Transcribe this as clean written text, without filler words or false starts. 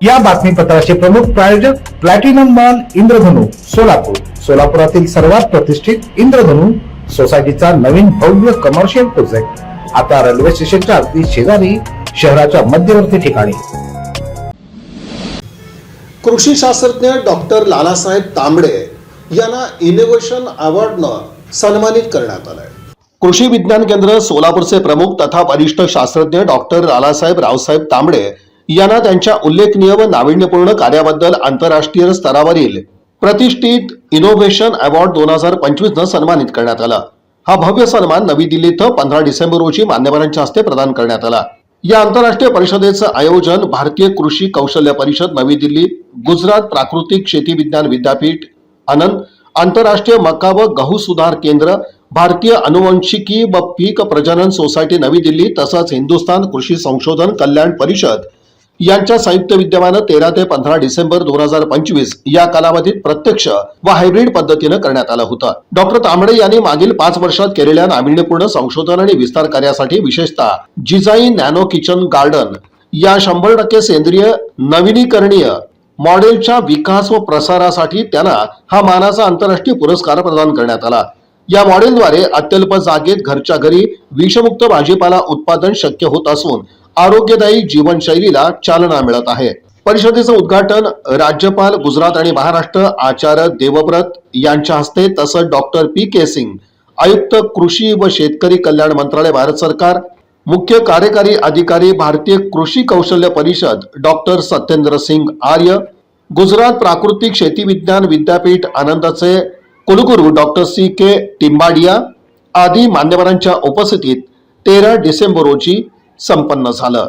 या बातमीपत्राचे प्रमुख प्रायोजक प्लॅटिनम मॉल इंद्रधनु सोलापूर. सोलापुरातील सर्वात प्रतिष्ठित इंद्रधनु सोसायटीचा नवीन भव्य कमर्शियल प्रोजेक्ट आता रेल्वे स्टेशनच्या अगदी शेजारी शहराच्या मध्यवर्ती ठिकाणी. कृषी शास्त्रज्ञ डॉक्टर लालासाहेब तांबडे यांना इनोव्हेशन अवॉर्डनं सन्मानित करण्यात आलंय. कृषी विज्ञान केंद्र सोलापूरचे प्रमुख तथा वरिष्ठ शास्त्रज्ञ डॉक्टर लालासाहेब रावसाहेब तांबडे यांना त्यांच्या उल्लेखनीय व नाविन्यपूर्ण कार्याबद्दल आंतरराष्ट्रीय स्तरावरील प्रतिष्ठित इनोव्हेशन अवॉर्ड 2025 न सन्मानित करण्यात आला. हा भव्य सन्मान नवी दिल्ली इथं 15 डिसेंबर रोजी मान्यवरांच्या हस्ते प्रदान करण्यात आला. या आंतरराष्ट्रीय परिषदेचं आयोजन भारतीय कृषी कौशल्य परिषद नवी दिल्ली, गुजरात प्राकृतिक शेती विज्ञान विद्यापीठ आनंद, आंतरराष्ट्रीय मका व गहू सुधार केंद्र, भारतीय अनुवंशिकी व पीक प्रजनन सोसायटी नवी दिल्ली तसंच हिंदुस्थान कृषी संशोधन कल्याण परिषद यांच्या संयुक्त विद्यमानं 13 ते 15 डिसेंबर 2025 या कालावधीत प्रत्यक्ष व हायब्रिड पद्धतीनं करण्यात आलं होतं. डॉक्टर तांबडे यांनी मागील 5 वर्षात केलेल्या नाविन्यपूर्ण संशोधन आणि विस्तार कार्यासाठी विशेषतः जिजाई नॅनो किचन गार्डन या 100% सेंद्रिय नवीनीकरणीय मॉडेलच्या विकास व प्रसारासाठी त्यांना हा मानाचा आंतरराष्ट्रीय पुरस्कार प्रदान करण्यात आला. या मॉडेलद्वारे अत्यल्प जागेत घरच्या घरी विषमुक्त भाजीपाला उत्पादन शक्य होत असून आरोग्यदायी जीवनशैलीला चालना मिळत आहे. परिषदेचं उद्घाटन राज्यपाल गुजरात आणि महाराष्ट्र आचार्य देवव्रत यांच्या हस्ते तसंच डॉक्टर PK सिंग आयुक्त कृषी व शेतकरी कल्याण मंत्रालय भारत सरकार, मुख्य कार्यकारी अधिकारी भारतीय कृषी कौशल्य परिषद डॉक्टर सत्येंद्र सिंग आर्य, गुजरात प्राकृतिक शेती विज्ञान विद्यापीठ आनंदचे कुलगुरू डॉक्टर CK टिंबाडिया आदी मान्यवरांच्या उपस्थितीत 13 डिसेंबर रोजी संपन्न झालं.